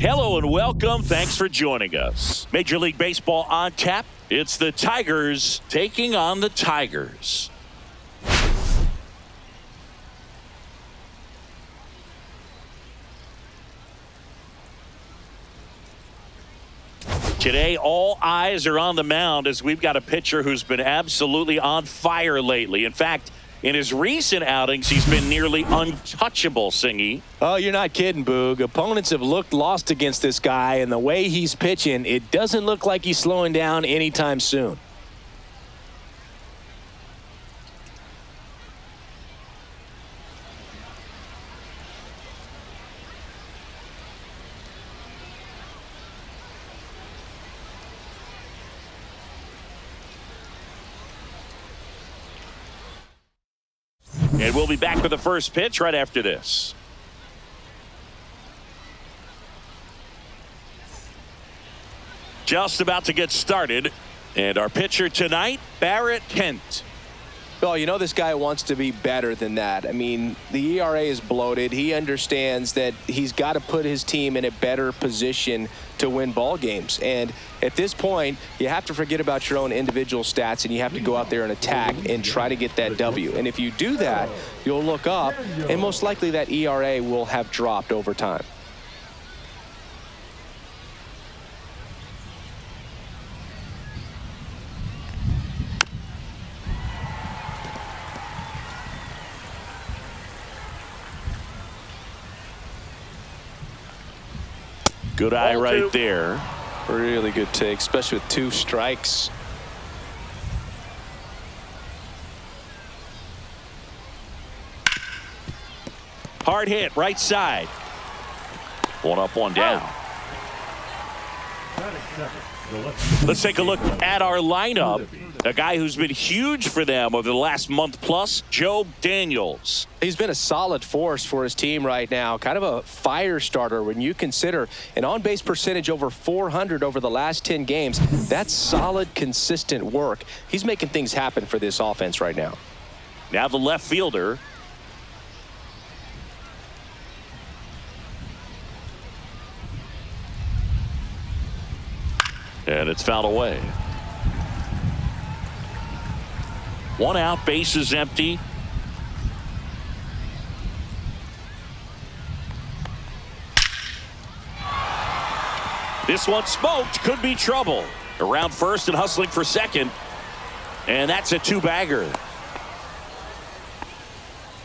Hello and welcome. Thanks for joining us. Major League Baseball on tap. It's the Tigers taking on the Tigers. Today, all eyes are on the mound as we've got a pitcher who's been absolutely on fire lately. In fact, in his recent outings, he's been nearly untouchable, Singy. Oh, you're not kidding, Boog. Opponents have looked lost against this guy, and the way he's pitching, it doesn't look like he's slowing down anytime soon. And we'll be back with the first pitch right after this. Just about to get started. And our pitcher tonight, Barrett Kent. Well, you know this guy wants to be better than that. I mean, the ERA is bloated. He understands that he's got to put his team in a better position to win ball games. And at this point, you have to forget about your own individual stats and you have to go out there and attack and try to get that W. And if you do that, you'll look up and most likely that ERA will have dropped over time. Good eye right there. Really good take, especially with 2 strikes. Hard hit, right side. 1 up, 1 down. Let's take a look at our lineup. A guy who's been huge for them over the last month plus, Joe Daniels. He's been a solid force for his team right now. Kind of a fire starter when you consider an on-base percentage over 400 over the last 10 games. That's solid, consistent work. He's making things happen for this offense right now. Now the left fielder. And it's fouled away. 1 out, bases empty. This one smoked, could be trouble. Around first and hustling for second. And that's a 2-bagger.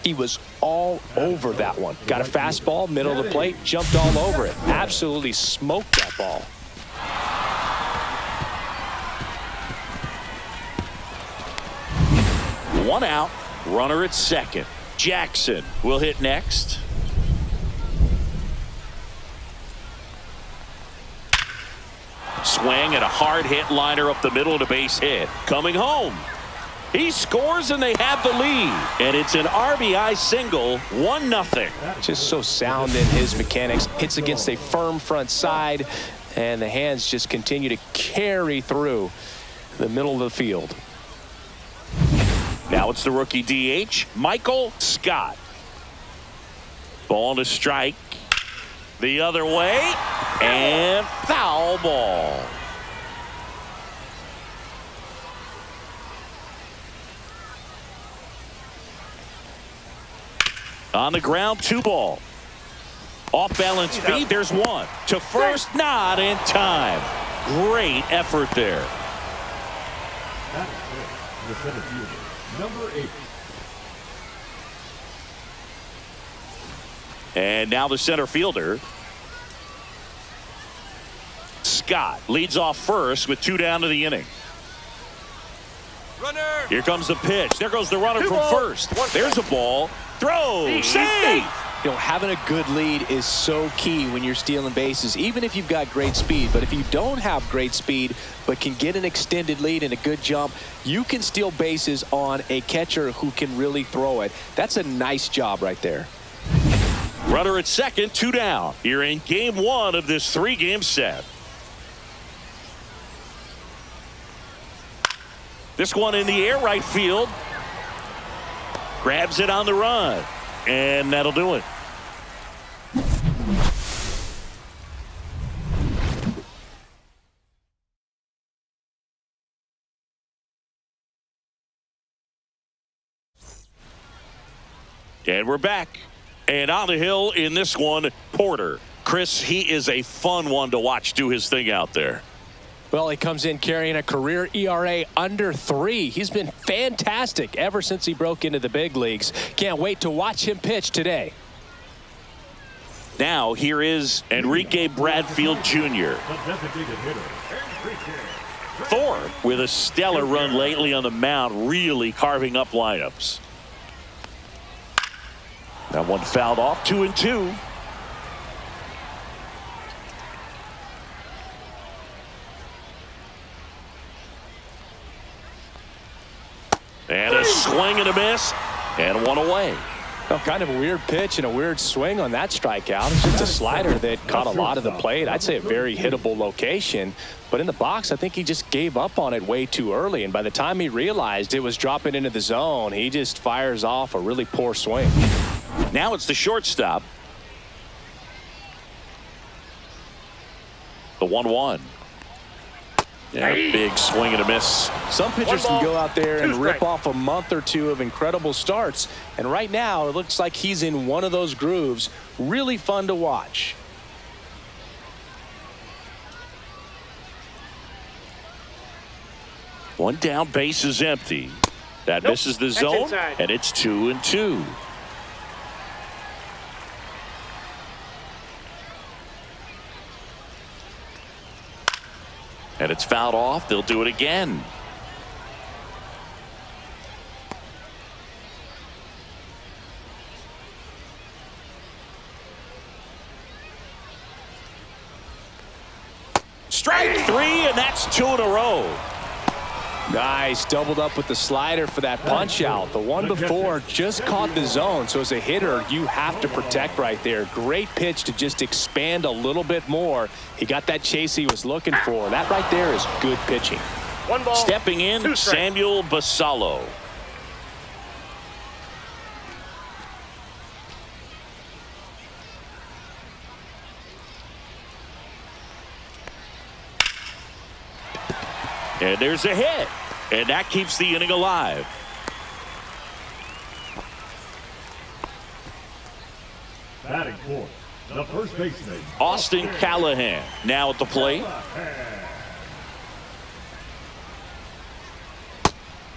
He was all over that one. Got a fastball, middle of the plate, jumped all over it. Absolutely smoked that ball. One out, runner at second. Jackson will hit next. Swing and a hard hit liner up the middle of the base hit. Coming home. He scores and they have the lead. And it's an RBI single, 1-0. Just so sound in his mechanics. Hits against a firm front side. And the hands just continue to carry through the middle of the field. Now it's the rookie DH, Michael Scott. Ball to strike. The other way. And foul ball. On the ground, 2 ball. Off balance feed, there's 1. To first, not in time. Great effort there. Number 8. And now the center fielder. Scott leads off first with 2 down to the inning. Runner. Here comes the pitch. There goes the runner from first. There's a ball. Throw. Save. You know, having a good lead is so key when you're stealing bases, even if you've got great speed. But if you don't have great speed but can get an extended lead and a good jump, you can steal bases on a catcher who can really throw it. That's a nice job right there. Runner at second, 2 down. Here in game 1 of this 3-game set. This one in the air, right field. Grabs it on the run. And that'll do it. And we're back. And on the hill in this one, Porter. Chris, he is a fun one to watch do his thing out there. Well, he comes in carrying a career ERA under 3. He's been fantastic ever since he broke into the big leagues. Can't wait to watch him pitch today. Now, here is Enrique Bradfield Jr. Thor with a stellar run lately on the mound, really carving up lineups. That one fouled off, 2-2. And a swing and a miss, and one away. Well, kind of a weird pitch and a weird swing on that strikeout. It's just a slider that caught a lot of the plate. I'd say a very hittable location. But in the box, I think he just gave up on it way too early. And by the time he realized it was dropping into the zone, he just fires off a really poor swing. Now it's the shortstop. The 1-1. Yeah, big swing and a miss. Some pitchers can go out there and rip off a month or two of incredible starts. And right now, it looks like he's in one of those grooves. Really fun to watch. One down, base is empty. That misses the zone, and it's 2-2. And it's fouled off. They'll do it again. Strike 3, and that's 2 in a row. Nice, doubled up with the slider for that punch out. The one before just caught the zone, so as a hitter, you have to protect right there. Great pitch to just expand a little bit more. He got that chase he was looking for. That right there is good pitching. One ball. Stepping in, Samuel Basallo. And there's a hit. And that keeps the inning alive. Batting fourth, the first baseman, Austin Callahan now at the plate.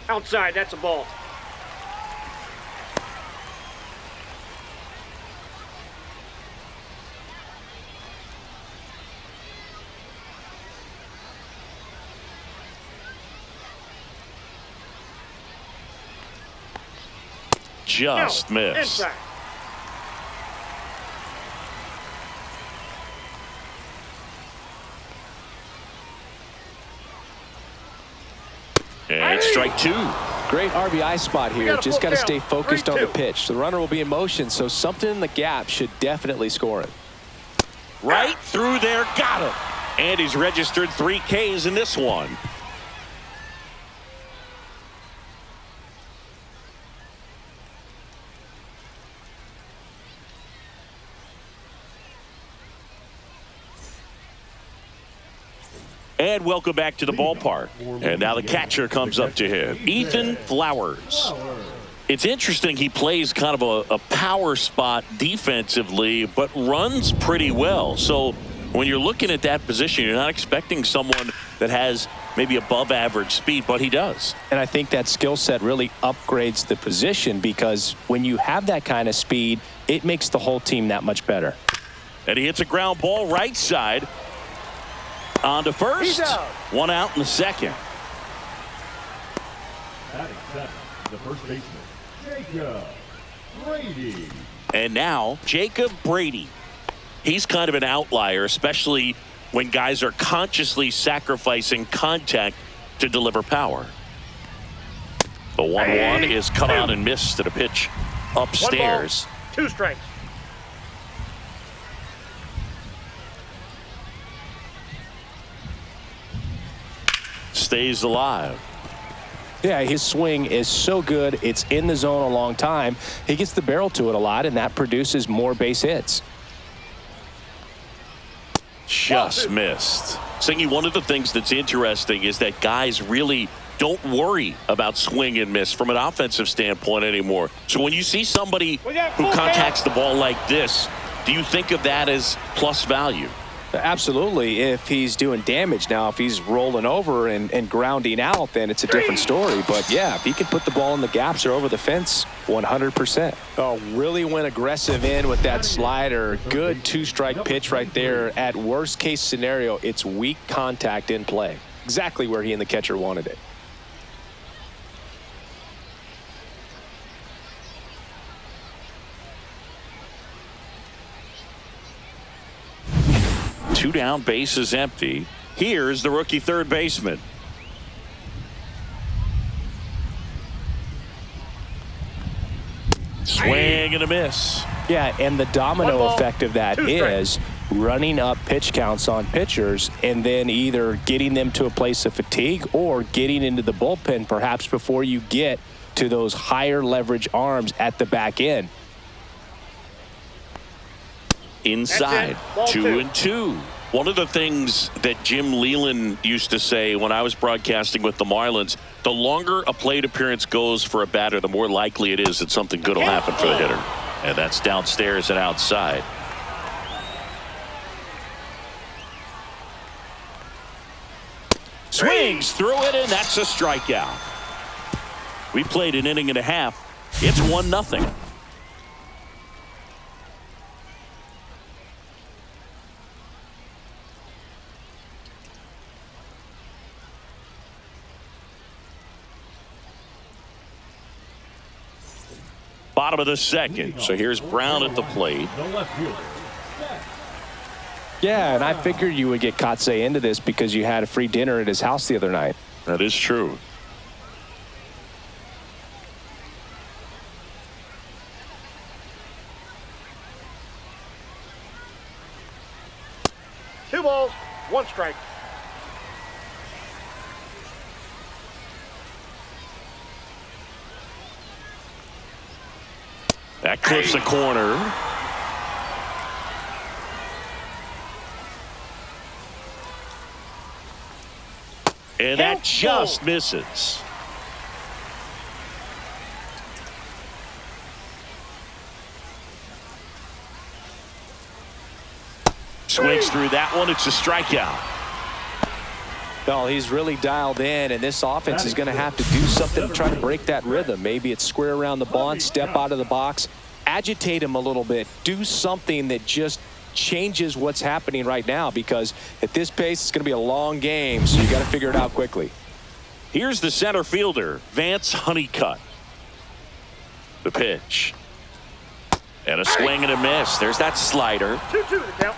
Outside, that's a ball. Just missed. Inside. And strike 2. Great RBI spot here. Just got to stay focused on the pitch. The runner will be in motion, so something in the gap should definitely score him. Right through there, got him. And he's registered 3 Ks in this one. And welcome back to the ballpark. And now the catcher comes up to him, Ethan Flowers. It's interesting, he plays kind of a power spot defensively, but runs pretty well. So when you're looking at that position, you're not expecting someone that has maybe above average speed, but he does. And I think that skill set really upgrades the position, because when you have that kind of speed, it makes the whole team that much better. And he hits a ground ball right side. On to first. One out in the second. batting seventh, the first baseman, Jacob Brady. And now Jacob Brady. He's kind of an outlier, especially when guys are consciously sacrificing contact to deliver power. The 1-1 is cut on and missed at a pitch upstairs. 1 ball, 2 strikes. Stays alive. Yeah, his swing is so good. It's in the zone a long time. He gets the barrel to it a lot, and that produces more base hits. Just missed. Singy, one of the things that's interesting is that guys really don't worry about swing and miss from an offensive standpoint anymore. So when you see somebody who contacts the ball like this, do you think of that as plus value? Absolutely, if he's doing damage. Now, if he's rolling over and grounding out, then it's a different story. But, yeah, if he can put the ball in the gaps or over the fence, 100%. Oh, really went aggressive in with that slider. Good two-strike pitch right there. At worst-case scenario, it's weak contact in play. Exactly where he and the catcher wanted it. Two down, base is empty. Here's the rookie third baseman. Swing and a miss. Yeah, and the domino effect of that is running up pitch counts on pitchers and then either getting them to a place of fatigue or getting into the bullpen perhaps before you get to those higher leverage arms at the back end. Inside, 2-2. One of the things that Jim Leland used to say when I was broadcasting with the Marlins, the longer a plate appearance goes for a batter, the more likely it is that something good will happen for the hitter. And that's downstairs and outside. Swings through it, and that's a strikeout. We played an inning and a half. It's 1-0. Bottom of the second. So here's Brown at the plate. Yeah, and I figured you would get Kotsay into this because you had a free dinner at his house the other night. That is true. Two balls, one strike. That clips a corner. And that just misses. Swings through that one. It's a strikeout. Well, he's really dialed in, and this offense is going to have to do something to try to break that rhythm. Maybe it's square around the bunt, step out of the box, agitate him a little bit, do something that just changes what's happening right now, because at this pace, it's going to be a long game, so you got to figure it out quickly. Here's the center fielder, Vance Honeycutt. The pitch. And a swing and a miss. There's that slider. 2-2 the count.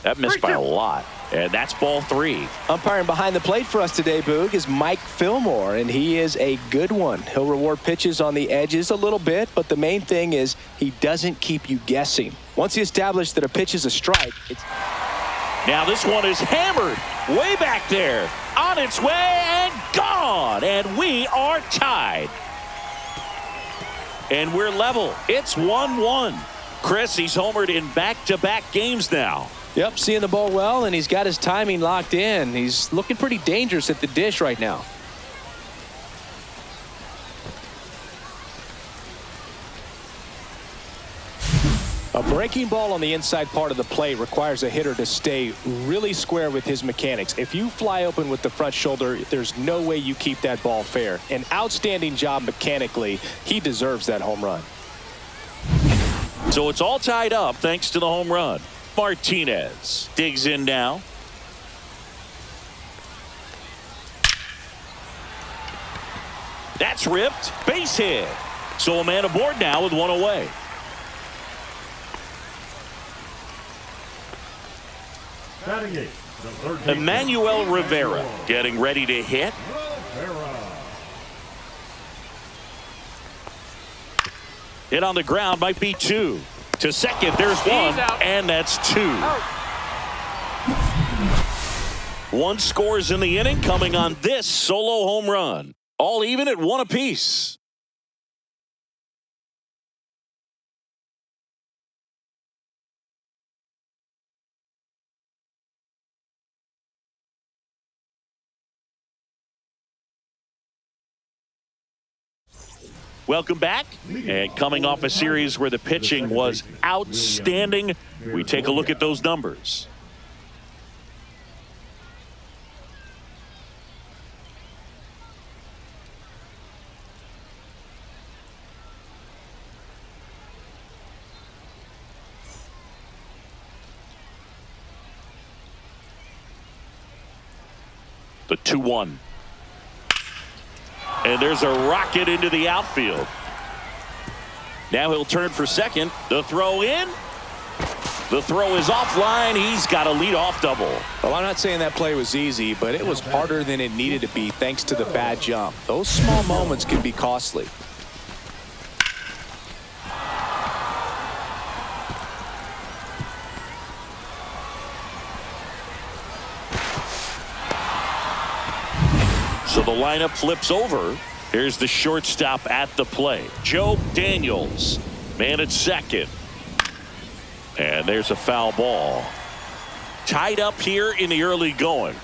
That missed by a lot. And that's ball 3. Umpiring behind the plate for us today, Boog, is Mike Fillmore, and he is a good one. He'll reward pitches on the edges a little bit, but the main thing is he doesn't keep you guessing. Once he established that a pitch is a strike, it's... Now this one is hammered way back there. On its way and gone. And we are tied. And we're level. It's 1-1. Chris, he's homered in back-to-back games now. Yep, seeing the ball well, and he's got his timing locked in. He's looking pretty dangerous at the dish right now. A breaking ball on the inside part of the plate requires a hitter to stay really square with his mechanics. If you fly open with the front shoulder, there's no way you keep that ball fair. An outstanding job mechanically. He deserves that home run. So it's all tied up thanks to the home run. Martinez digs in now. That's ripped. Base hit. So a man aboard now with one away. Emmanuel Rivera getting ready to hit. Hit on the ground, might be 2. To second, there's 1, and that's 2. One scores in the inning coming on this solo home run. All even at 1 apiece. Welcome back. And coming off a series where the pitching was outstanding, we take a look at those numbers. The 2-1. And there's a rocket into the outfield. Now he'll turn for second. The throw in. The throw is offline. He's got a leadoff double. Well, I'm not saying that play was easy, but it was harder than it needed to be thanks to the bad jump. Those small moments can be costly. So the lineup flips over. Here's the shortstop at the plate, Joe Daniels. Man at second. And there's a foul ball. Tied up here in the early going.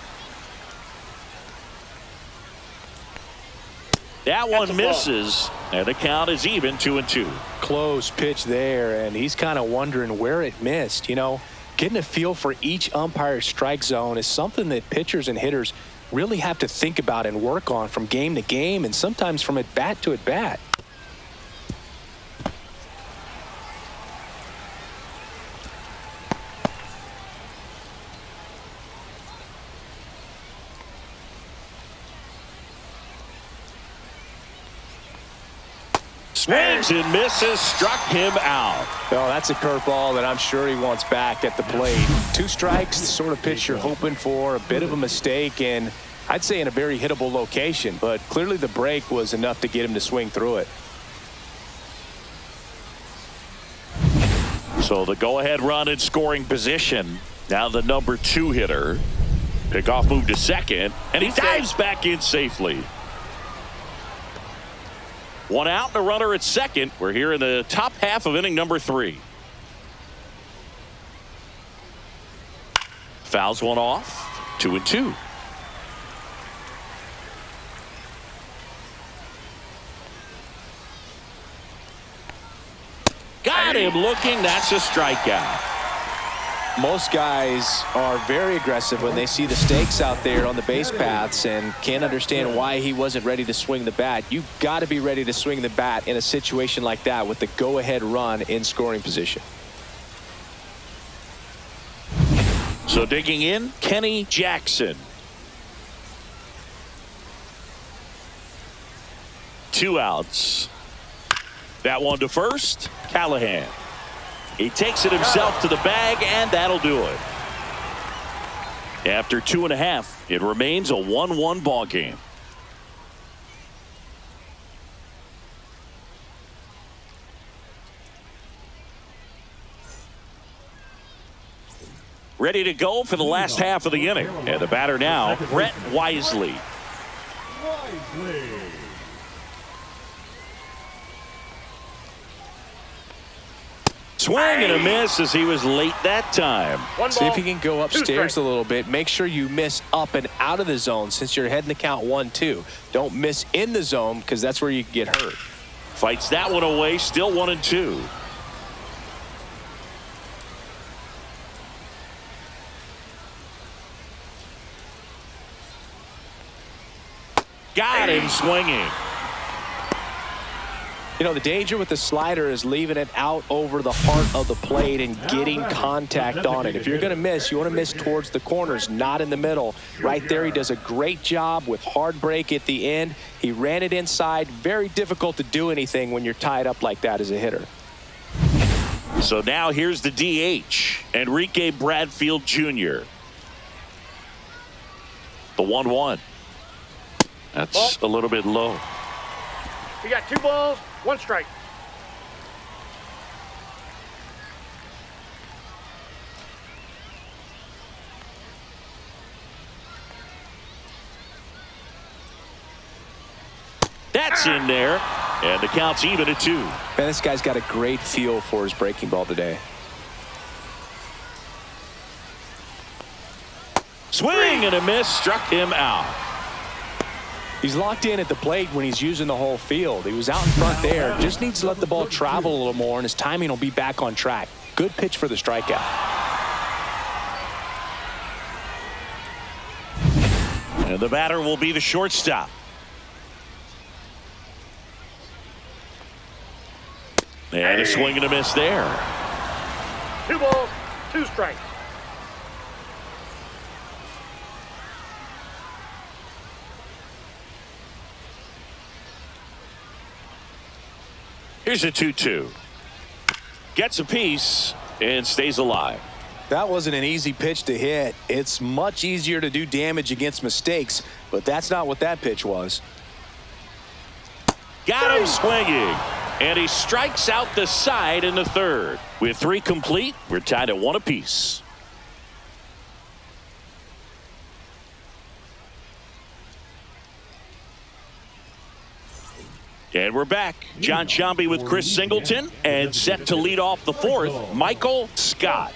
That one misses, and the count is even 2-2. Close pitch there, and he's kind of wondering where it missed. You know, getting a feel for each umpire's strike zone is something that pitchers and hitters really have to think about and work on from game to game and sometimes from at bat to at bat. Swings and misses, struck him out. Well, that's a curveball that I'm sure he wants back at the plate. 2 strikes, the sort of pitch you're hoping for, a bit of a mistake, and I'd say in a very hittable location, but clearly the break was enough to get him to swing through it. So the go-ahead run in scoring position. Now the number 2 hitter. Pickoff move to second, and he dives back in safely. 1 out and a runner at second. We're here in the top half of inning number 3. Fouls one off. 2-2. Got him looking. That's a strikeout. Most guys are very aggressive when they see the stakes out there on the base paths and can't understand why he wasn't ready to swing the bat. You've got to be ready to swing the bat in a situation like that with the go-ahead run in scoring position. So digging in, Kenny Jackson. 2 outs. That one to first, Callahan. He takes it himself to the bag, and that'll do it. After 2.5, it remains a 1-1 ball game. Ready to go for the last half of the inning. And the batter now, Brett Wisely. Swing and a miss as he was late that time. See if you can go upstairs a little bit. Make sure you miss up and out of the zone since you're heading the count 1-2. Don't miss in the zone because that's where you can get hurt. Fights that one away, still 1-2. Got him swinging. You know, the danger with the slider is leaving it out over the heart of the plate and getting contact on it. If you're going to miss, you want to miss towards the corners, not in the middle. Right there, he does a great job with hard break at the end. He ran it inside. Very difficult to do anything when you're tied up like that as a hitter. So now here's the DH, Enrique Bradfield Jr. The 1-1. That's a little bit low. You got 2 balls, 1 strike. That's in there. And the count's even at 2. Man, this guy's got a great feel for his breaking ball today. Swing and a miss. Struck him out. He's locked in at the plate when he's using the whole field. He was out in front there. Just needs to let the ball travel a little more, and his timing will be back on track. Good pitch for the strikeout. And the batter will be the shortstop. And a swing and a miss there. 2 balls, 2 strikes. Here's a 2-2. Gets a piece and stays alive. That wasn't an easy pitch to hit. It's much easier to do damage against mistakes, but that's not what that pitch was. Got him swinging. And he strikes out the side in the 3rd. With 3 complete, we're tied at 1 apiece. And we're back. John Sciambi with Chris Singleton, and set to lead off the 4th, Michael Scott.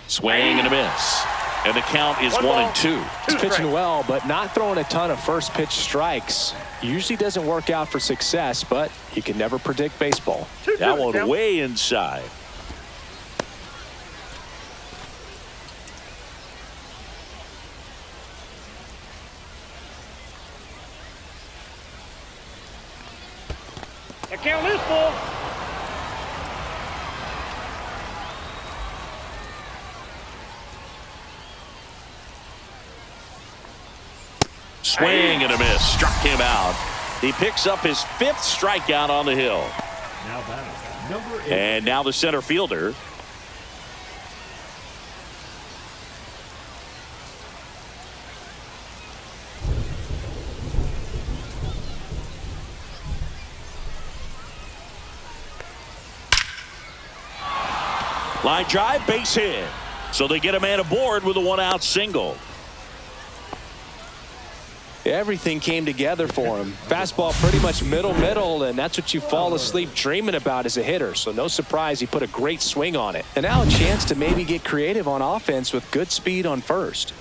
Swing and a miss. And the count is 1-2. He's pitching well, but not throwing a ton of first pitch strikes. Usually doesn't work out for success, but you can never predict baseball. That one way inside. The count is full. Swing and a miss. Struck him out. He picks up his 5th strikeout on the hill. Now batting, number 8. And now the center fielder. Line drive, base hit. So they get a man aboard with a 1-out single. Everything came together for him. Fastball pretty much middle, and that's what you fall asleep dreaming about as a hitter. So no surprise he put a great swing on it. And now a chance to maybe get creative on offense with good speed on first.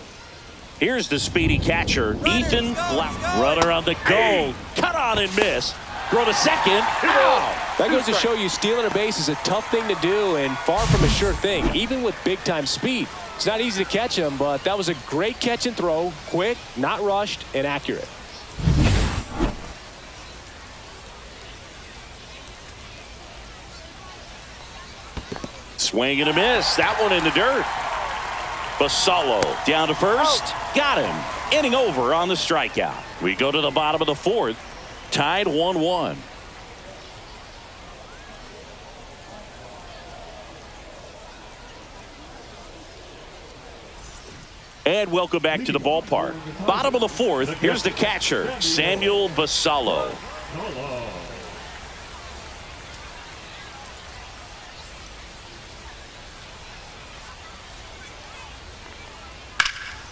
Here's the speedy catcher, Ethan Flower. Runner on the go. Cut on and miss. Throw to second. Ow! That goes to show you stealing a base is a tough thing to do and far from a sure thing, even with big-time speed. It's not easy to catch him, but that was a great catch and throw. Quick, not rushed, and accurate. Swing and a miss. That one in the dirt. Basallo down to first. Got him. Inning over on the strikeout. We go to the bottom of the 4th. Tied 1-1. And welcome back to the ballpark. Bottom of the 4th. Here's the catcher, Samuel Basallo.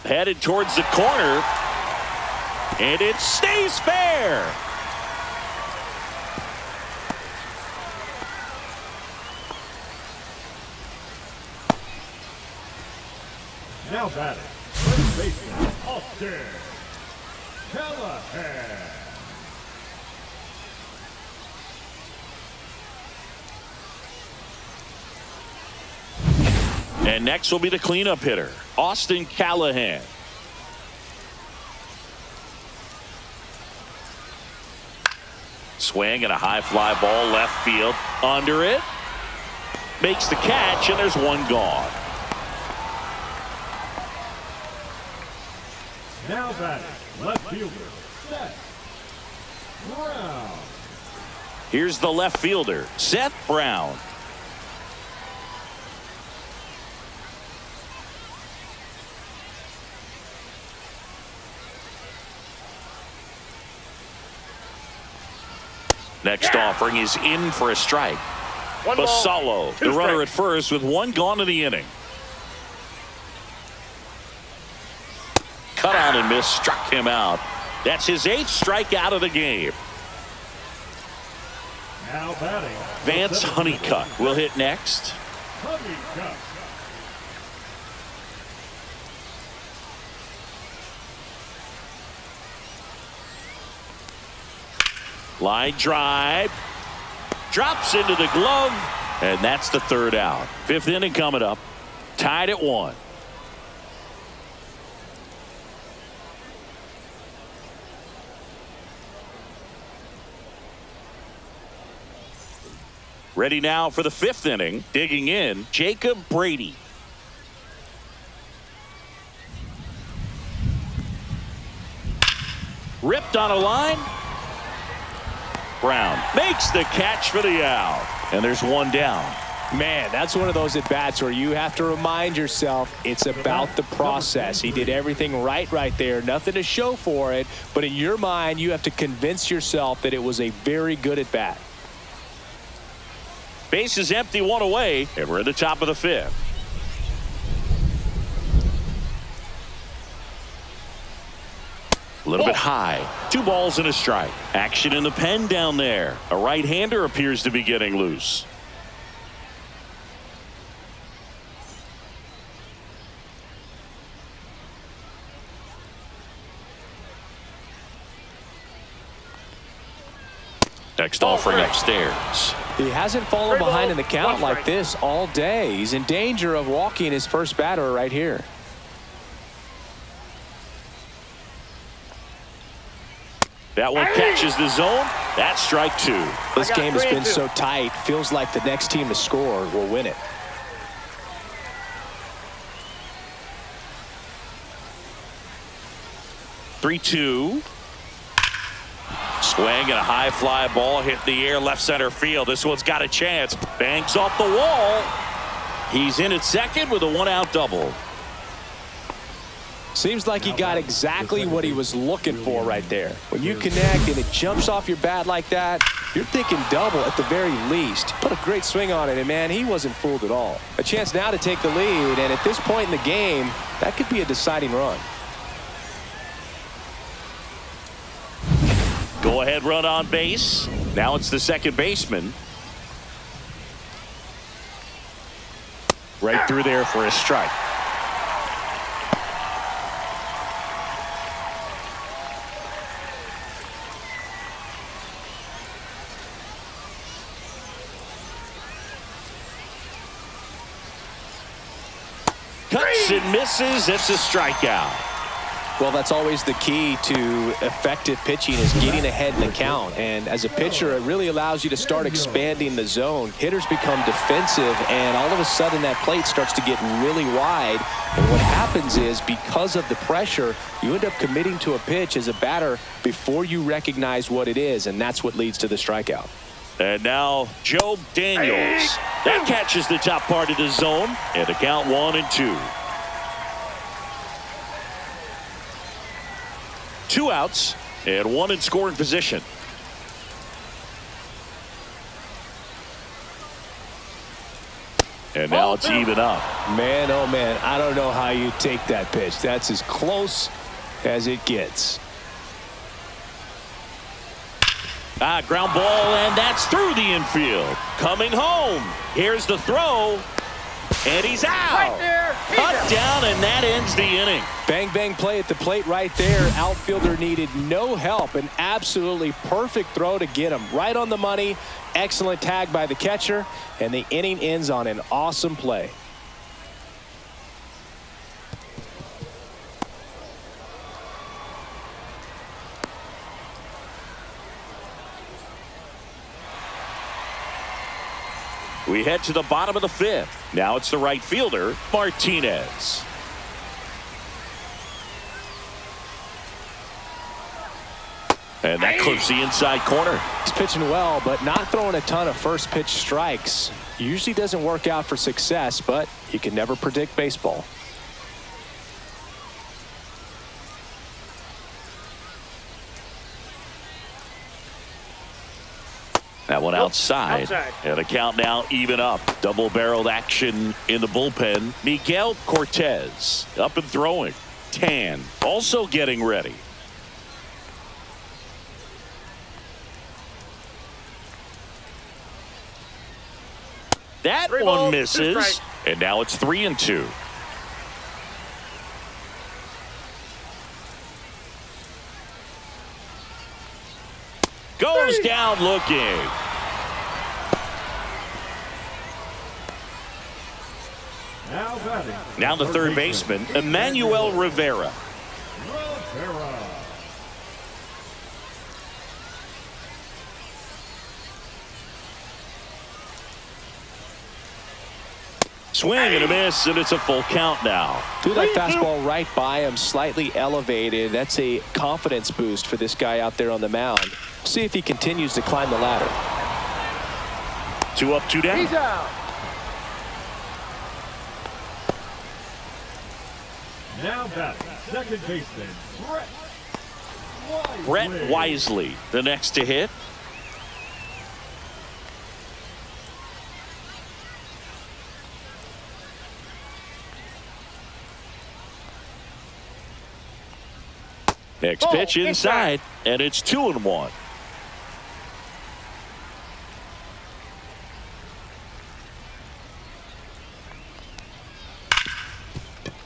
Headed towards the corner. And it stays fair. Now batting, first baseman, Austin Callahan. And next will be the cleanup hitter, Austin Callahan. Swing and a high fly ball left field. Under it. Makes the catch, and there's one gone. Now batting, left fielder, Seth Brown. Here's the left fielder, Seth Brown. Next offering is in for a strike. One ball, Basalo, two the runner at strikes. first with one gone in the inning. Cut on and miss, struck him out. That's his 8th strikeout of the game. Now batting. Vance Honeycutt will hit next. Honeycutt. Line drive. Drops into the glove. And that's the 3rd out. 5th inning coming up. Tied at 1. Ready now for the 5th inning. Digging in, Jacob Brady. Ripped on a line. Brown makes the catch for the out. And there's one down. Man, that's one of those at-bats where you have to remind yourself it's about the process. He did everything right there. Nothing to show for it. But in your mind, you have to convince yourself that it was a very good at-bat. Base is empty, 1 away, and we're in the top of the 5th. A little bit high. 2 balls and a strike. Action in the pen down there. A right-hander appears to be getting loose. Next offering upstairs. He hasn't fallen behind in the count like this all day. He's in danger of walking his first batter right here. That one catches the zone. That's strike 2. This game has been so tight. Feels like the next team to score will win it. Three-two. Swing and a high fly ball hit the air left center field. This one's got a chance. Bangs off the wall. He's in at second with a 1-out double. Seems like he got exactly what he was looking for right there. When you connect and it jumps off your bat like that, you're thinking double at the very least. Put a great swing on it, and man, he wasn't fooled at all. A chance now to take the lead, and at this point in the game, that could be a deciding run. Go ahead run on base. Now it's the second baseman. Right through there for a strike. Cuts and misses. It's a strikeout. Well, that's always the key to effective pitching, is getting ahead in the count. And as a pitcher, it really allows you to start expanding the zone. Hitters become defensive, and all of a sudden that plate starts to get really wide. And what happens is, because of the pressure, you end up committing to a pitch as a batter before you recognize what it is, and that's what leads to the strikeout. And now Joe Daniels. That catches the top part of the zone, and the count 1-2. 2 outs and 1 in scoring position. And now it's even up. Man, oh man, I don't know how you take that pitch. That's as close as it gets. Ground ball, and that's through the infield. Coming home. Here's the throw. And he's out. Right there. Cut down, and that ends the inning. Bang, bang play at the plate right there. Outfielder needed no help. An absolutely perfect throw to get him right on the money. Excellent tag by the catcher, and the inning ends on an awesome play. We head to the bottom of the 5th. Now it's the right fielder, Martinez. And that clips the inside corner. He's pitching well, but not throwing a ton of first pitch strikes. Usually doesn't work out for success, but you can never predict baseball. That one outside. Outside. And the count now even up. Double-barreled action in the bullpen. Miguel Cortez up and throwing. Tan also getting ready. That Three one balls, 2 misses. strikes. And now it's 3-2. Goes down looking. Now batting. Now the third baseman, Emmanuel Rivera. Rivera. Swing and a miss, and it's a full count now. Threw that fastball right by him, slightly elevated. That's a confidence boost for this guy out there on the mound. See if he continues to climb the ladder. 2 up, 2 down. He's out. Now batting. Second baseman. Brett Wisely, the next to hit. Next pitch inside, and it's 2-1.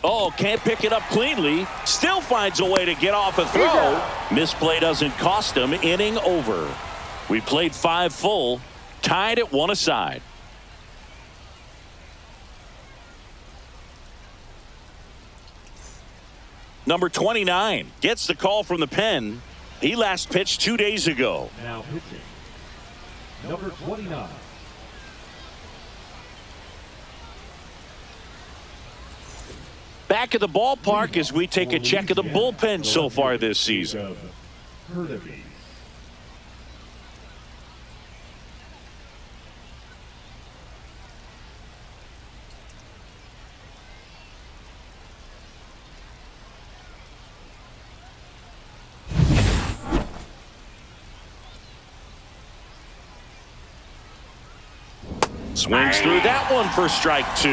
Oh, can't pick it up cleanly. Still finds a way to get off a throw. Misplay doesn't cost him. Inning over. We played 5 full, tied at 1 aside. Number 29 gets the call from the pen. He last pitched 2 days ago. Now pitching. Number 29. Back at the ballpark as we take a check of the bullpen so far this season. Hurtubise. Swings through that one for strike 2.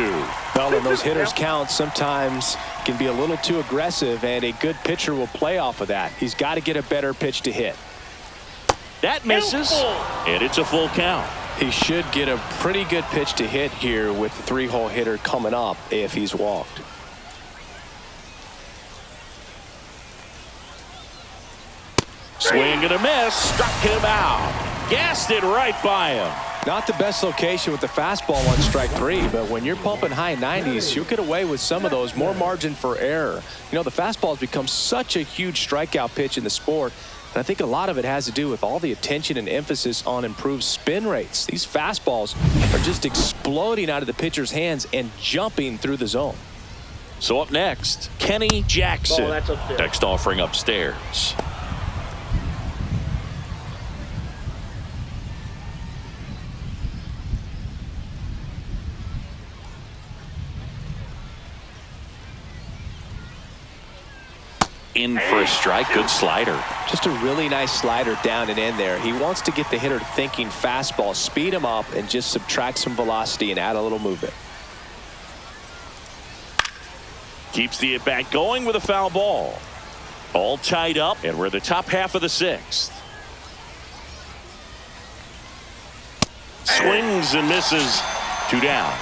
Well, when those hitters count, sometimes can be a little too aggressive, and a good pitcher will play off of that. He's got to get a better pitch to hit. That misses, and it's a full count. He should get a pretty good pitch to hit here with the 3-hole hitter coming up if he's walked. Swing and a miss, struck him out. Gassed it right by him. Not the best location with the fastball on strike 3, but when you're pumping high 90s, you'll get away with some of those. More margin for error. You know, the fastball has become such a huge strikeout pitch in the sport, and I think a lot of it has to do with all the attention and emphasis on improved spin rates. These fastballs are just exploding out of the pitcher's hands and jumping through the zone. So up next, Kenny Jackson. Oh, that's upstairs. Next offering upstairs. In for a strike. Good slider. Just a really nice slider down and in there. He wants to get the hitter thinking fastball, speed him up, and just subtract some velocity and add a little movement. Keeps the at-bat going with a foul ball. All tied up, and we're in the top half of the 6th. Swings and misses. 2 down.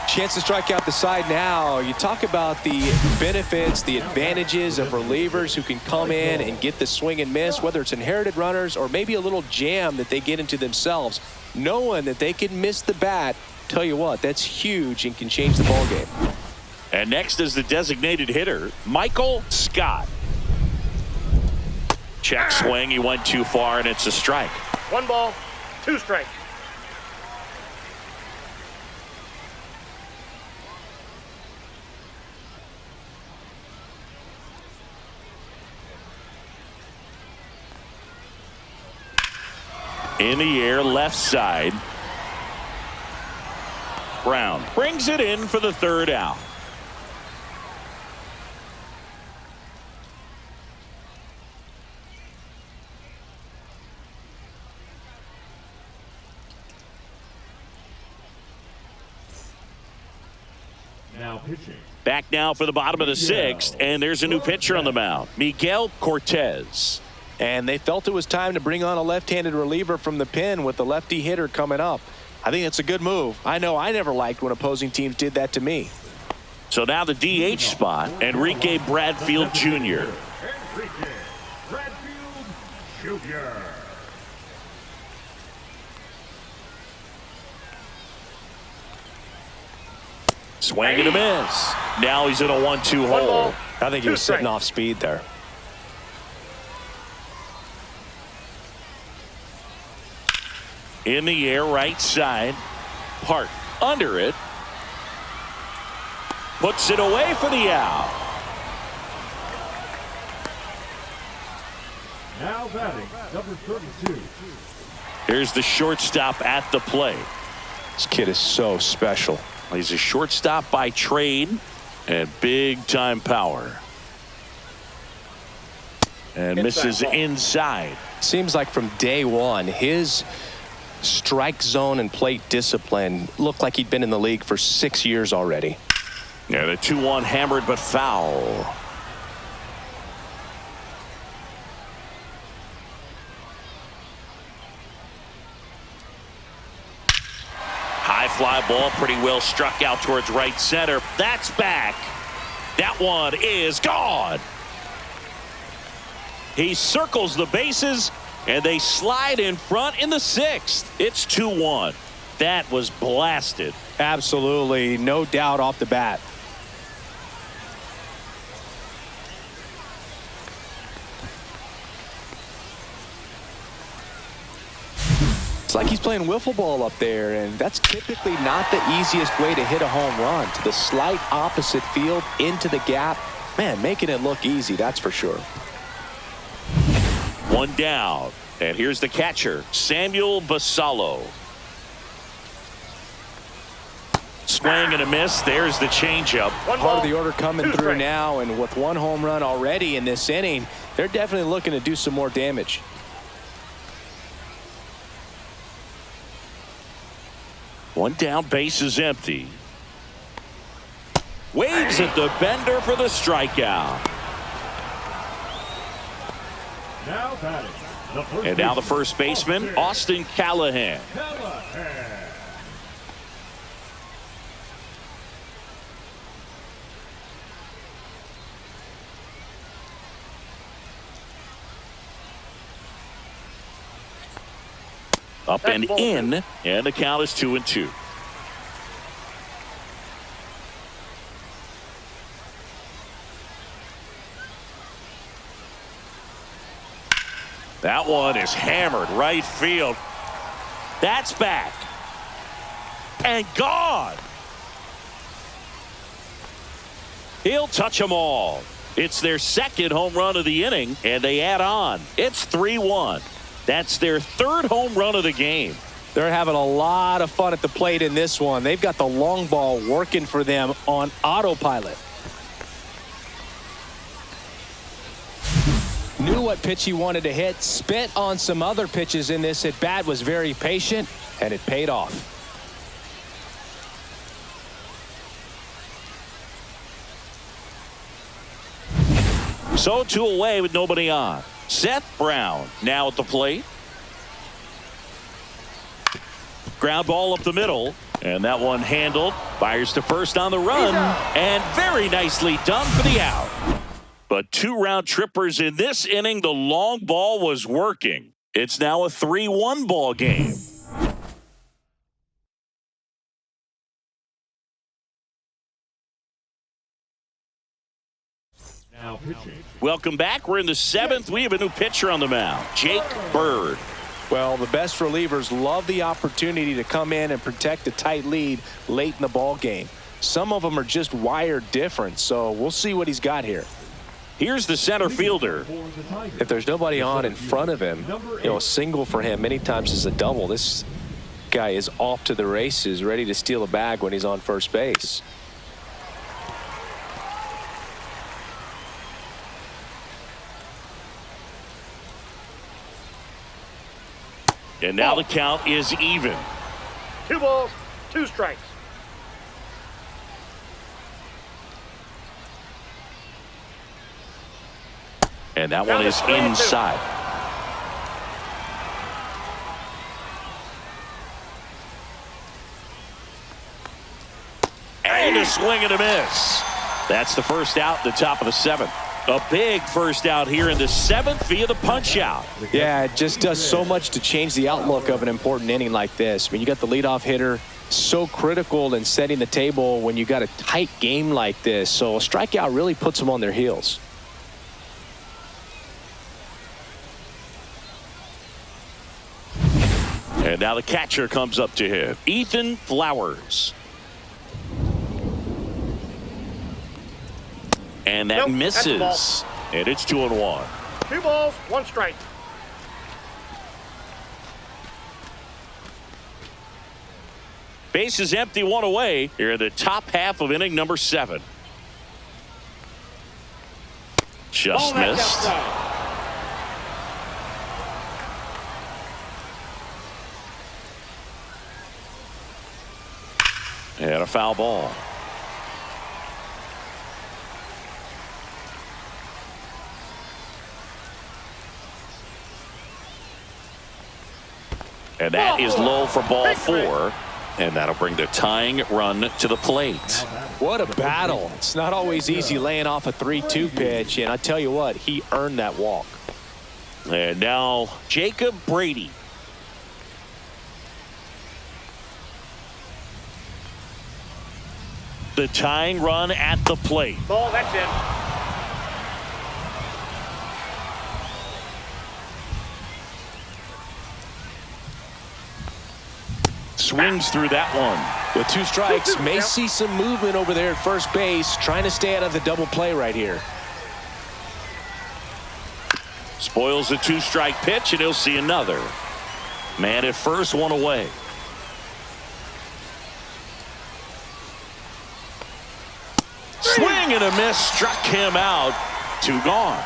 Chance to strike out the side now. You talk about the benefits, the advantages of relievers who can come in and get the swing and miss, whether it's inherited runners or maybe a little jam that they get into themselves. Knowing that they can miss the bat, tell you what, that's huge and can change the ball game. And next is the designated hitter, Michael Scott. Check swing. He went too far, and it's a strike. 1 ball, 2 strikes. In the air, left side. Brown brings it in for the 3rd out. Now pitching. Back now for the bottom of the sixth, and there's a new pitcher on the mound, Miguel Cortez. And they felt it was time to bring on a left-handed reliever from the pen with the lefty hitter coming up. I think it's a good move. I know I never liked when opposing teams did that to me. So now the DH spot, Enrique Bradfield Jr. Enrique Bradfield Jr. Swing and a miss. Now he's in a 1-2 hole. I think he was sitting off speed there. In the air, right side. Park under it. Puts it away for the out. Now batting, number 32. Here's the shortstop at the plate. This kid is so special. He's a shortstop by trade and big time power. And misses inside. Seems like from day one, his strike zone and plate discipline looked like he'd been in the league for 6 years already. Yeah, the 2-1 hammered but foul. High fly ball, pretty well struck out towards right center. That's back. That one is gone. He circles the bases, and they slide in front in the sixth. It's 2-1. That was blasted. Absolutely, no doubt off the bat. It's like he's playing wiffle ball up there, and that's typically not the easiest way to hit a home run. To the slight opposite field, into the gap. Man, making it look easy, that's for sure. One down, and here's the catcher, Samuel Basallo. Swing and a miss. There's the changeup. Part of the order coming through now, and with one home run already in this inning, they're definitely looking to do some more damage. One down, base is empty. Waves at the bender for the strikeout. Now batting, the first And now the first baseman, Austin Callahan. Callahan. Up and in, and the count is 2-2. That one is hammered right field. That's back. And gone. He'll touch them all. It's their second home run of the inning, and they add on. It's 3-1. That's their third home run of the game. They're having a lot of fun at the plate in this one. They've got the long ball working for them on autopilot. Knew what pitch he wanted to hit, spit on some other pitches in this at bat, was very patient, and it paid off. So 2 away with nobody on. Seth Brown now at the plate. Ground ball up the middle, and that one handled. Fires to first on the run, and very nicely done for the out. But 2 round trippers in this inning. The long ball was working. It's now a 3-1 ball game. Now pitching. Welcome back. We're in the 7th. We have a new pitcher on the mound, Jake Bird. Well, the best relievers love the opportunity to come in and protect a tight lead late in the ball game. Some of them are just wired different, so we'll see what he's got here. Here's the center fielder. If there's nobody on in front of him, a single for him many times is a double. This guy is off to the races, ready to steal a bag when he's on first base. And now the count is even. 2 balls, 2 strikes. And that one is inside. And a swing and a miss. That's the first out, the top of the 7th. A big first out here in the 7th via the punch out. Yeah, it just does so much to change the outlook of an important inning like this. I mean, you got the leadoff hitter, so critical in setting the table when you got a tight game like this. So a strikeout really puts them on their heels. And now the catcher comes up to him, Ethan Flowers. And that misses. And it's 2-1. 2 balls, 1 strike. Base is empty, 1 away here in the top half of inning number 7. Just missed. And a foul ball. And that is low for ball 4. And that'll bring the tying run to the plate. What a battle. It's not always easy laying off a 3-2 pitch. And I tell you what, he earned that walk. And now Jacob Brady. The tying run at the plate. Ball, that's in. Swings through that one. With 2 strikes, may see some movement over there at first base, trying to stay out of the double play right here. Spoils the 2-strike pitch, and he'll see another. Man at first, 1 away. Swing and a miss, struck him out. 2 gone.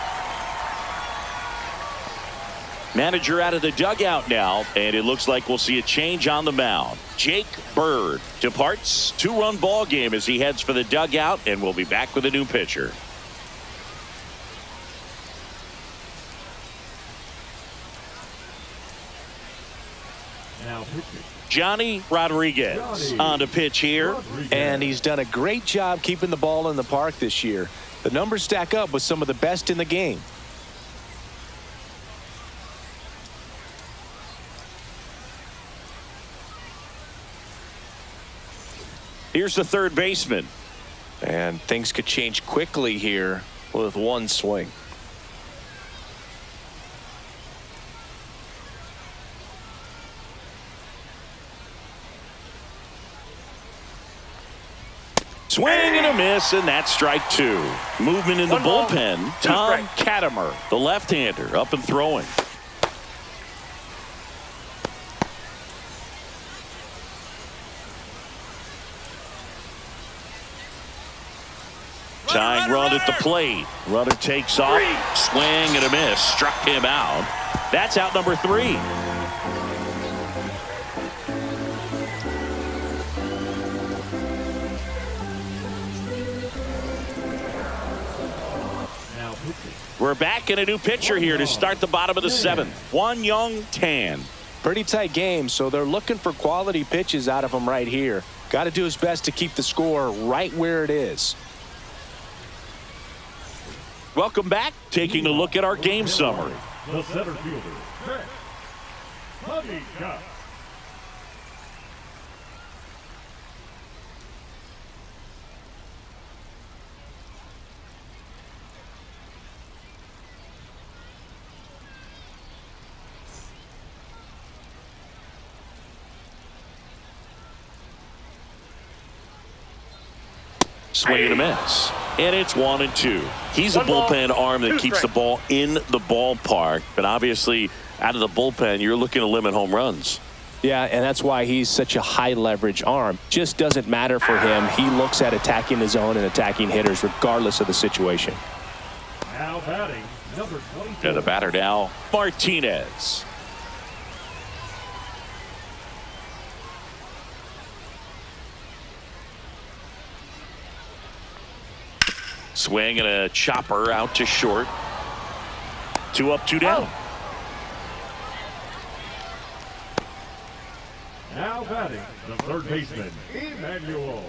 Manager out of the dugout now, and it looks like we'll see a change on the mound. Jake Bird departs. 2-run ball game as he heads for the dugout, and we'll be back with a new pitcher. Now pitching. Johnny Rodriguez on to pitch here. And he's done a great job keeping the ball in the park this year. The numbers stack up with some of the best in the game. Here's the third baseman. And things could change quickly here with 1 swing. Swing and a miss, and that's strike 2. Movement in the 1 ball, bullpen. 2 Tom strikes. Katimer, the left-hander, up and throwing. Tying run at the plate. Runner takes off. Swing and a miss. Struck him out. That's out number 3. Now pitching. We're back in a new pitcher here to start the bottom of the 7th. One Young Tan. Pretty tight game, so they're looking for quality pitches out of him right here. Got to do his best to keep the score right where it is. Welcome back. Taking a look at our game summary. The center fielder, Trent Honeycutt. Swing and a miss. And it's 1-2. He's a 1 ball, bullpen arm that 2 keeps the strikes. ball in the ballpark. But obviously, out of the bullpen, you're looking to limit home runs. Yeah, and that's why he's such a high leverage arm. Just doesn't matter for him. He looks at attacking the zone and attacking hitters regardless of the situation. Now batting, number 24. And the batter now, Martinez. Swing and a chopper out to short. 2 up, 2 down. Now batting, the third baseman, Emmanuel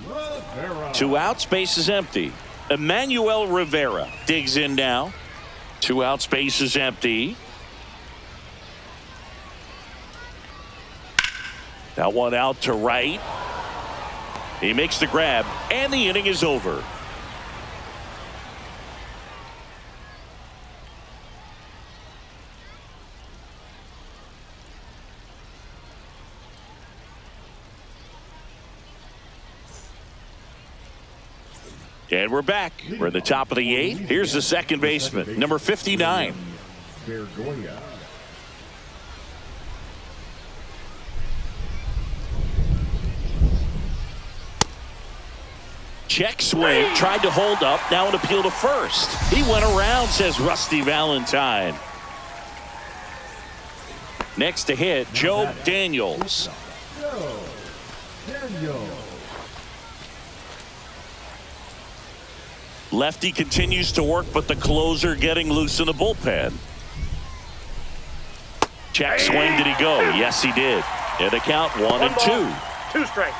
Rivera. 2 outs, base is empty. Emmanuel Rivera digs in now. 2 outs, base is empty. That one out to right. He makes the grab, and the inning is over. And we're back. We're at the top of the 8th. Here's the second baseman, number 59. Bergoya. Check swing, tried to hold up, now an appeal to first. He went around, says Rusty Valentine. Next to hit, Joe Daniels. Joe Daniels. Lefty continues to work, but the closer getting loose in the bullpen. Check swing, did he go? Yes, he did. And the count 1-2. 2 strikes.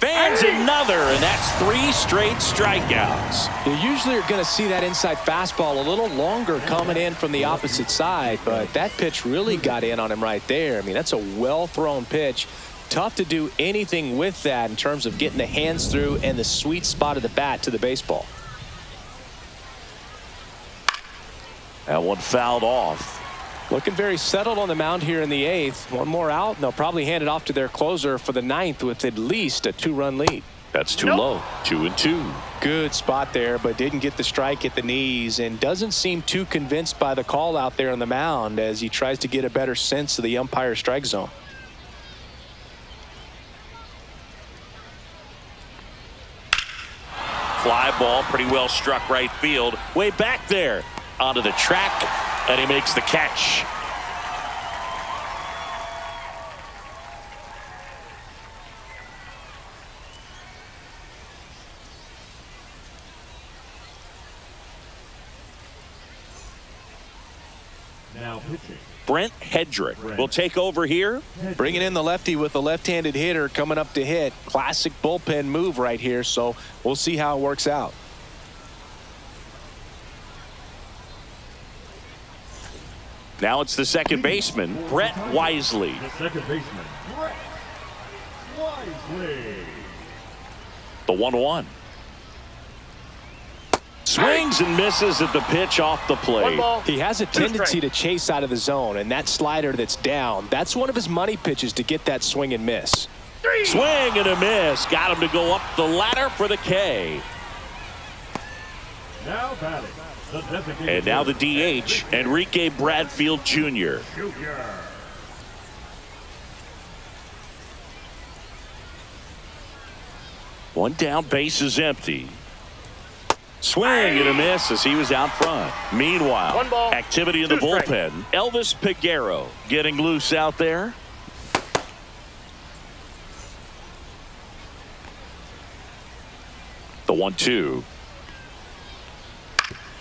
Fans another, and that's 3 straight strikeouts. You usually are going to see that inside fastball a little longer coming in from the opposite side, but that pitch really got in on him right there. I mean, that's a well-thrown pitch. Tough to do anything with that in terms of getting the hands through and the sweet spot of the bat to the baseball. That one fouled off. Looking very settled on the mound here in the 8th. One more out, and they'll probably hand it off to their closer for the 9th with at least a 2-run lead. That's too low. 2-2. Good spot there, but didn't get the strike at the knees and doesn't seem too convinced by the call out there on the mound as he tries to get a better sense of the umpire's strike zone. Fly ball, pretty well struck right field. Way back there onto the track, and he makes the catch. Now pitching. Brent Hedrick will take over here. Bringing in the lefty with a left-handed hitter coming up to hit. Classic bullpen move right here, so we'll see how it works out. Now it's the second baseman, Brett Wisely. The second baseman, Brett Wisely. The 1-1. Swings and misses at the pitch off the plate. He has a tendency to chase out of the zone, and that slider that's down, that's one of his money pitches to get that swing and miss. Swing and a miss. Got him to go up the ladder for the K. Now batting, the designated And now the DH, Enrique Bradfield Jr. Junior. One down, base is empty. Swing and a miss as he was out front. Meanwhile, 1 ball, activity in the 2 strikes. bullpen. Elvis Peguero getting loose out there. The 1-2.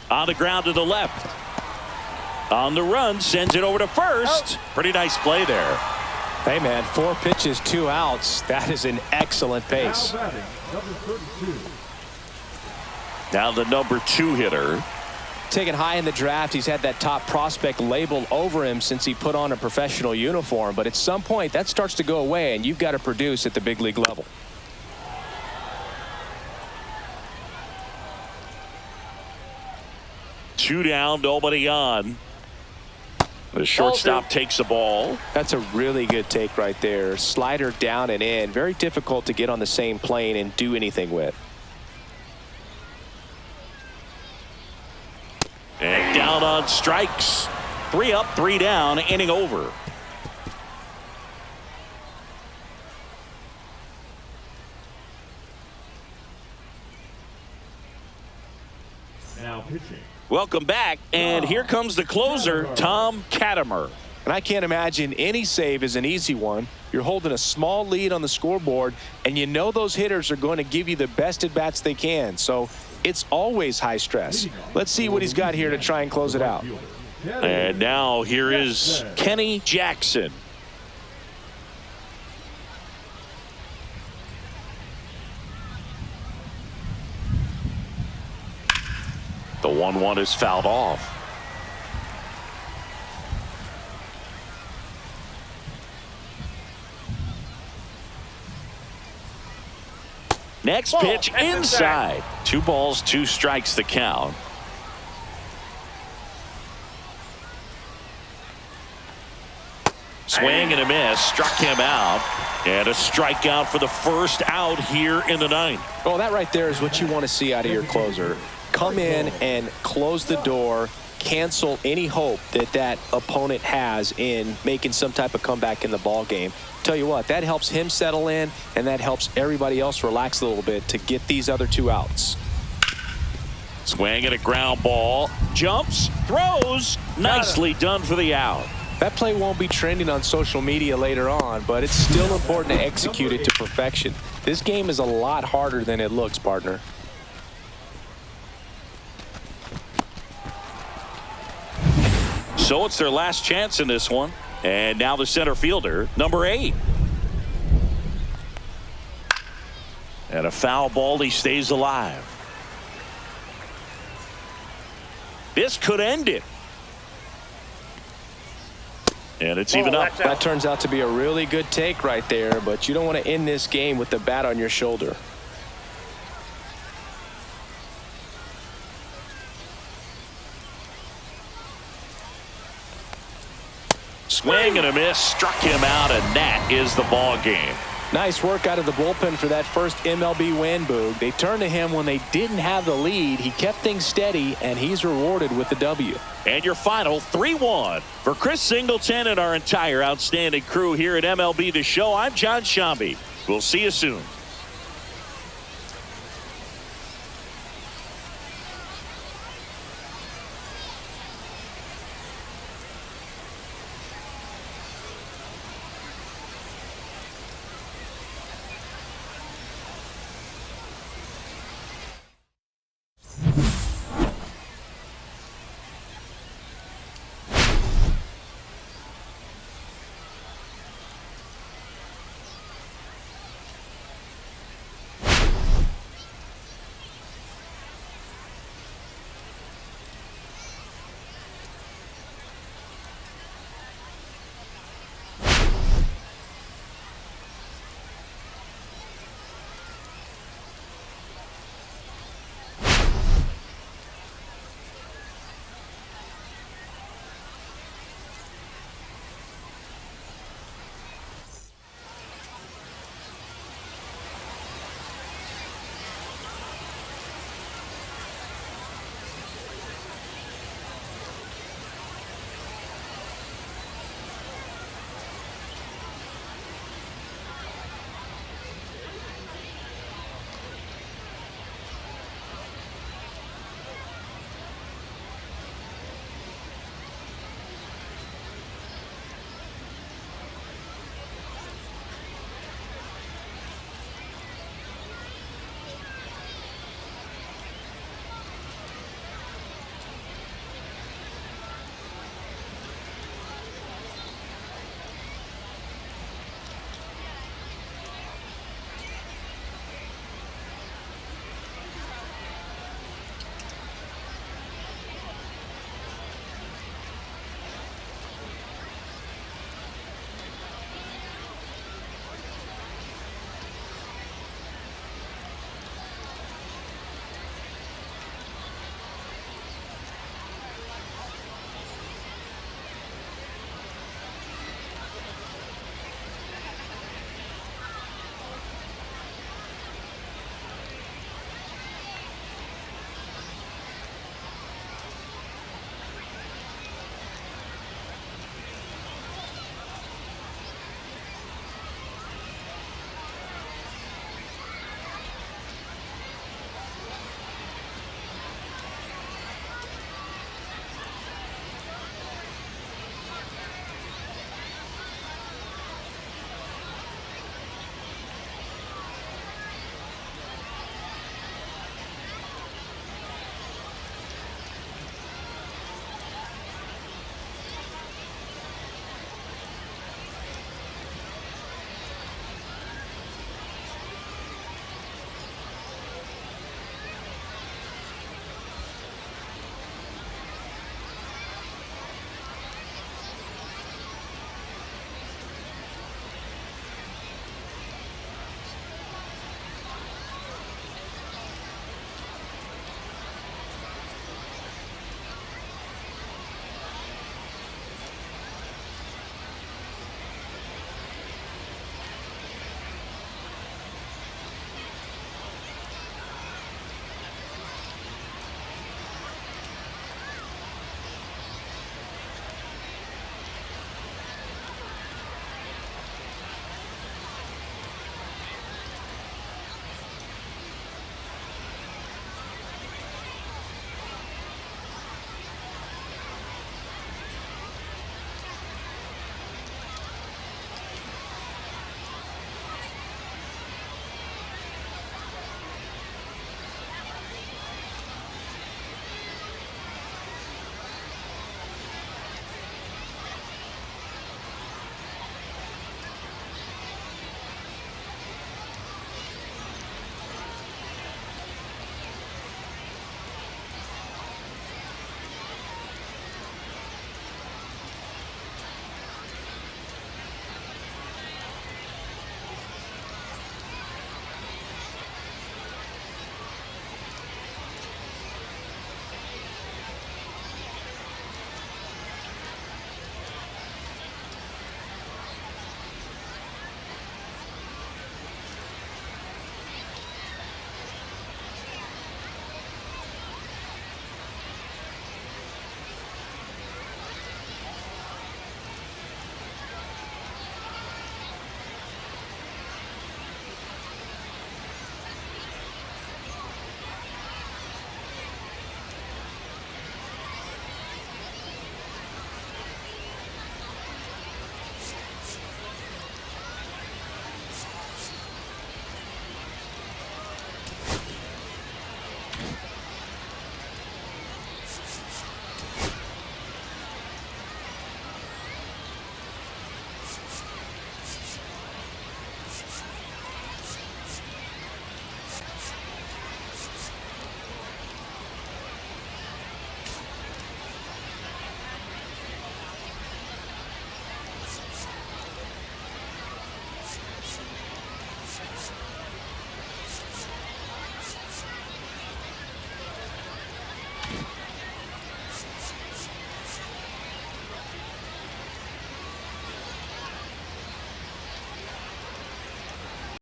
On the ground to the left. On the run, sends it over to first. Pretty nice play there. Hey, man, 4 pitches, 2 outs. That is an excellent pace. Now batting, number 32. Now the number 2 hitter. Taken high in the draft, he's had that top prospect label over him since he put on a professional uniform. But at some point, that starts to go away, and you've got to produce at the big league level. Two down, nobody on. The shortstop takes the ball. That's a really good take right there. Slider down and in. Very difficult to get on the same plane and do anything with. And down on strikes. 3 up, 3 down, inning over. Now pitching. Welcome back, and here comes the closer, Tom Katimer. And I can't imagine any save is an easy one. You're holding a small lead on the scoreboard, and you know those hitters are going to give you the best at-bats they can. So it's always high stress. Let's see what he's got here to try and close it out. And now here is Kenny Jackson. The 1-1 is fouled off. Next pitch inside. 2 balls, 2 strikes the count. Swing and a miss, struck him out, and a strikeout for the first out here in the 9th. Well, that right there is what you want to see out of your closer. Come in and close the door, cancel any hope that that opponent has in making some type of comeback in the ball game. Tell you what, that helps him settle in, and that helps everybody else relax a little bit to get these other 2 outs. Swing and a ground ball, jumps, throws, nicely done for the out. That play won't be trending on social media later on, but it's still important to execute it to perfection. This game is a lot harder than it looks, partner. So it's their last chance in this one. And now the center fielder, number 8. And a foul ball, he stays alive. This could end it. And it's even up. That turns out to be a really good take right there, but you don't want to end this game with the bat on your shoulder. Swing and a miss, struck him out, and that is the ball game. Nice work out of the bullpen for that first MLB win, Boog. They turned to him when they didn't have the lead. He kept things steady, and he's rewarded with the W. And your final 3-1. For Chris Singleton and our entire outstanding crew here at MLB The Show, I'm John Shambi. We'll see you soon.